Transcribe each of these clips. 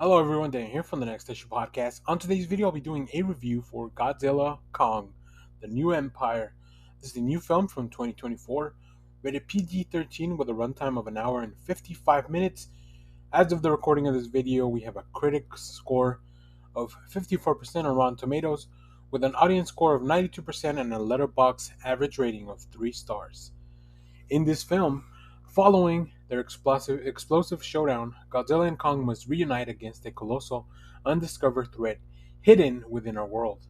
Hello everyone, Dan here from the Next Issue Podcast. On today's video, I'll be doing a review for Godzilla Kong, The New Empire. This is the new film from 2024, rated PG-13 with a runtime of an hour and 55 minutes. As of the recording of this video, we have a critic score of 54% on Rotten Tomatoes, with an audience score of 92% and a letterbox average rating of 3 stars. In this film, following their explosive showdown, Godzilla and Kong must reunite against a colossal, undiscovered threat hidden within our world,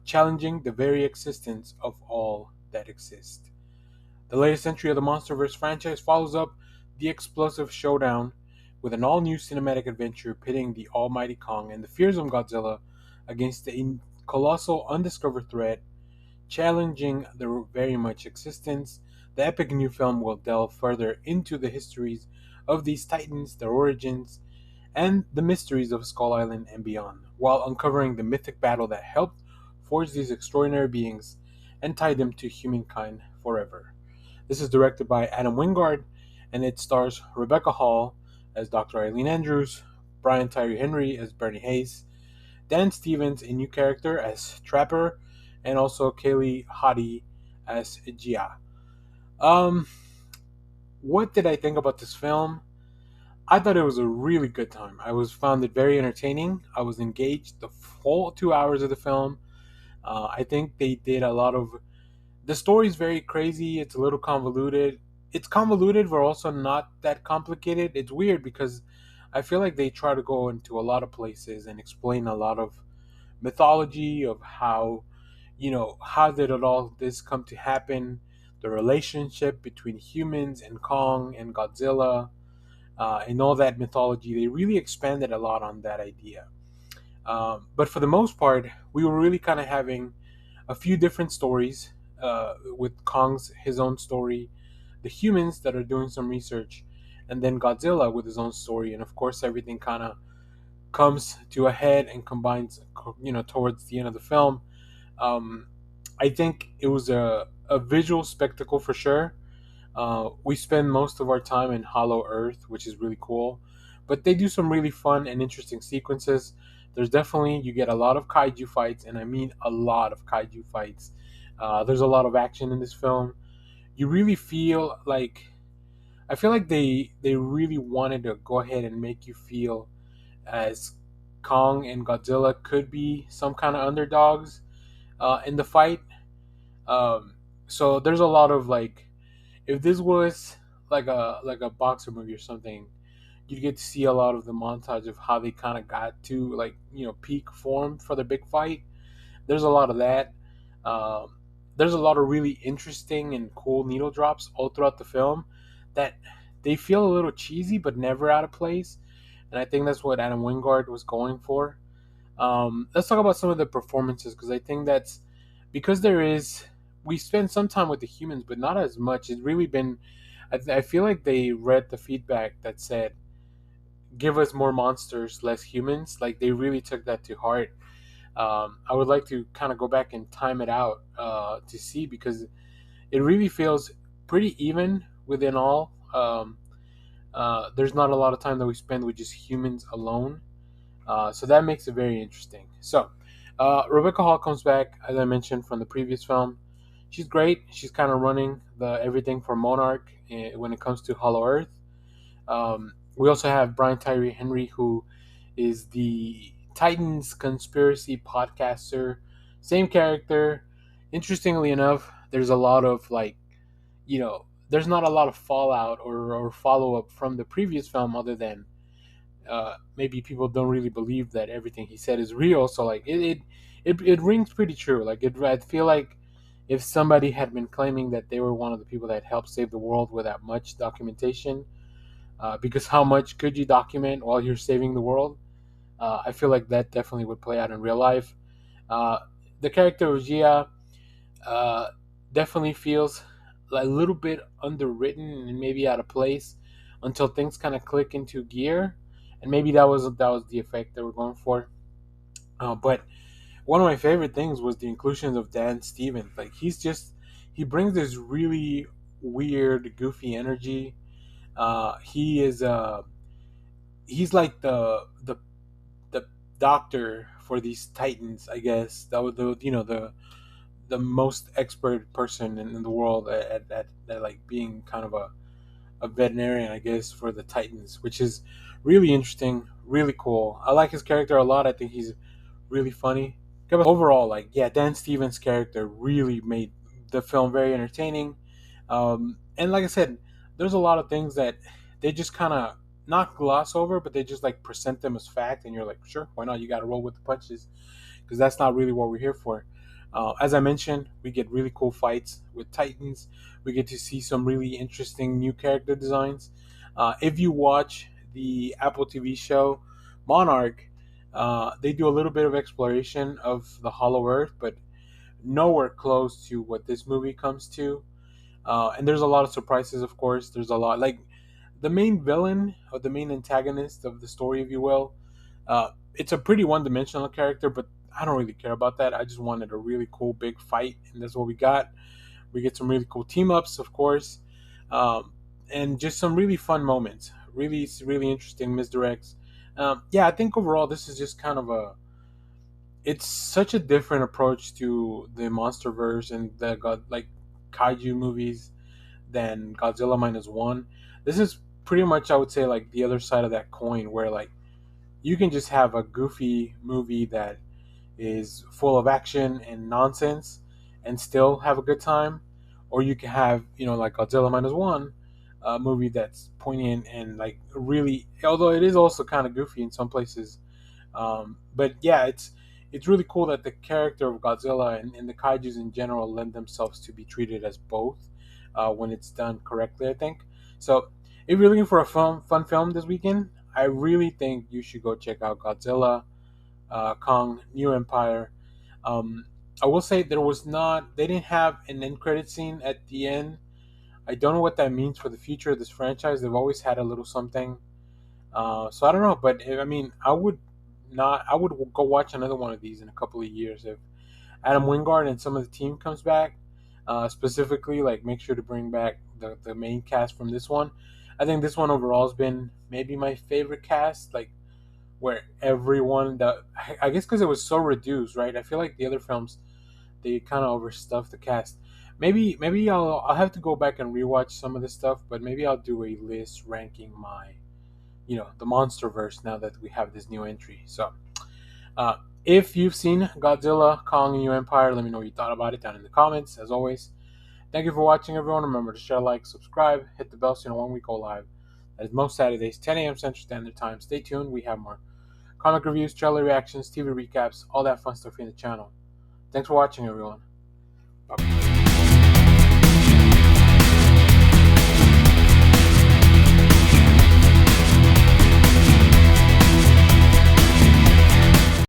challenging the very existence of all that exists. The latest entry of the Monsterverse franchise follows up the explosive showdown with an all-new cinematic adventure pitting the almighty Kong and the fearsome Godzilla against the colossal, undiscovered threat challenging their very much existence. The epic new film will delve further into the histories of these titans, their origins, and the mysteries of Skull Island and beyond, while uncovering the mythic battle that helped forge these extraordinary beings and tie them to humankind forever. This is directed by Adam Wingard, and it stars Rebecca Hall as Dr. Eileen Andrews, Brian Tyree Henry as Bernie Hayes, Dan Stevens, a new character, as Trapper, and also Kaylee Hadi as Jia. Um, what did I think about this film? I thought it was a really good time. Found it very entertaining. I was engaged the full 2 hours of the film. I think they did a lot of. The story's very crazy. It's a little convoluted. It's convoluted, but also not that complicated. It's weird because I feel like they try to go into a lot of places and explain a lot of mythology of how did it all this come to happen, the relationship between humans and Kong and Godzilla, and all that mythology. They really expanded a lot on that idea. But for the most part, we were really kind of having a few different stories, with Kong's his own story, the humans that are doing some research, and then Godzilla with his own story. And of course, everything kind of comes to a head and combines, towards the end of the film. Um, I think it was a visual spectacle for sure. We spend most of our time in Hollow Earth, which is really cool, but they do some really fun and interesting sequences. There's definitely, you get a lot of kaiju fights, and I mean a lot of kaiju fights. There's a lot of action in this film. You really feel like, I feel like they really wanted to go ahead and make you feel as Kong and Godzilla could be some kind of underdogs in the fight. So there's a lot of like, if this was like a boxer movie or something, you'd get to see a lot of the montage of how they kind of got to, like, peak form for the big fight. There's a lot of that. Um, there's a lot of really interesting and cool needle drops all throughout the film that they feel a little cheesy but never out of place. And I think that's what Adam Wingard was going for. Let's talk about some of the performances, because I think that's because we spend some time with the humans, but not as much. It's really been, I feel like they read the feedback that said, give us more monsters, less humans. Like, they really took that to heart. I would like to kind of go back and time it out, to see, because it really feels pretty even within all. There's not a lot of time that we spend with just humans alone. So that makes it very interesting. So, Rebecca Hall comes back, as I mentioned, from the previous film. She's great. She's kind of running the everything for Monarch, when it comes to Hollow Earth. We also have Brian Tyree Henry, who is the Titans conspiracy podcaster. Same character. Interestingly enough, there's a lot of there's not a lot of fallout or follow up from the previous film, other than maybe people don't really believe that everything he said is real. So like it rings pretty true. I feel like if somebody had been claiming that they were one of the people that helped save the world without much documentation, because how much could you document while you're saving the world? I feel like that definitely would play out in real life. Uh, the character of Jia, uh, definitely feels a little bit underwritten and maybe out of place until things kind of click into gear, and maybe that was the effect they were going for. But one of my favorite things was the inclusion of Dan Stevens. Like, he brings this really weird, goofy energy. He is he's like the doctor for these titans, I guess. That was the most expert person in the world at like being kind of a veterinarian, I guess, for the titans, which is really interesting, really cool. I like his character a lot. I think he's really funny. Overall, like, yeah, Dan Stevens' character really made the film very entertaining. And like I said, there's a lot of things that they just kind of not gloss over, but they just like present them as fact, and you're like, sure, why not? You got to roll with the punches, because that's not really what we're here for. As I mentioned, we get really cool fights with Titans. We get to see some really interesting new character designs. If you watch the Apple TV show Monarch, they do a little bit of exploration of the Hollow Earth, but nowhere close to what this movie comes to. And there's a lot of surprises, of course. There's a lot, like, the main villain or the main antagonist of the story, if you will. It's a pretty one-dimensional character, but I don't really care about that. I just wanted a really cool big fight, and that's what we got. We get some really cool team ups, of course, um, and just some really fun moments. Really, really interesting misdirects. Yeah, I think overall this is just kind of a. It's such a different approach to the MonsterVerse and the like kaiju movies than Godzilla minus one. This is pretty much, I would say, like the other side of that coin, where like you can just have a goofy movie that is full of action and nonsense and still have a good time, or you can have, like Godzilla minus one, a movie that's poignant and like really, although it is also kind of goofy in some places. But yeah, it's really cool that the character of Godzilla and the kaiju's in general lend themselves to be treated as both when it's done correctly, I think. So if you're looking for a fun film this weekend, I really think you should go check out Godzilla Kong New Empire. Um, I will say they didn't have an end credit scene at the end. I don't know what that means for the future of this franchise. They've always had a little something. So I don't know, but I mean, I would go watch another one of these in a couple of years if Adam Wingard and some of the team comes back. Specifically, like, make sure to bring back the main cast from this one. I think this one overall has been maybe my favorite cast. Like, where everyone that I guess because it was so reduced, right? I feel like the other films they kind of overstuffed the cast. Maybe I'll have to go back and rewatch some of this stuff, but maybe I'll do a list ranking my the MonsterVerse now that we have this new entry. So uh, if you've seen Godzilla Kong New Empire, let me know what you thought about it down in the comments. As always, thank you for watching, everyone. Remember to share, like, subscribe, hit the bell so you know when we go live. That is most Saturdays, 10 a.m. Central Standard Time. Stay tuned. We have more comic reviews, trailer reactions, TV recaps, all that fun stuff in the channel. Thanks for watching, everyone. Bye.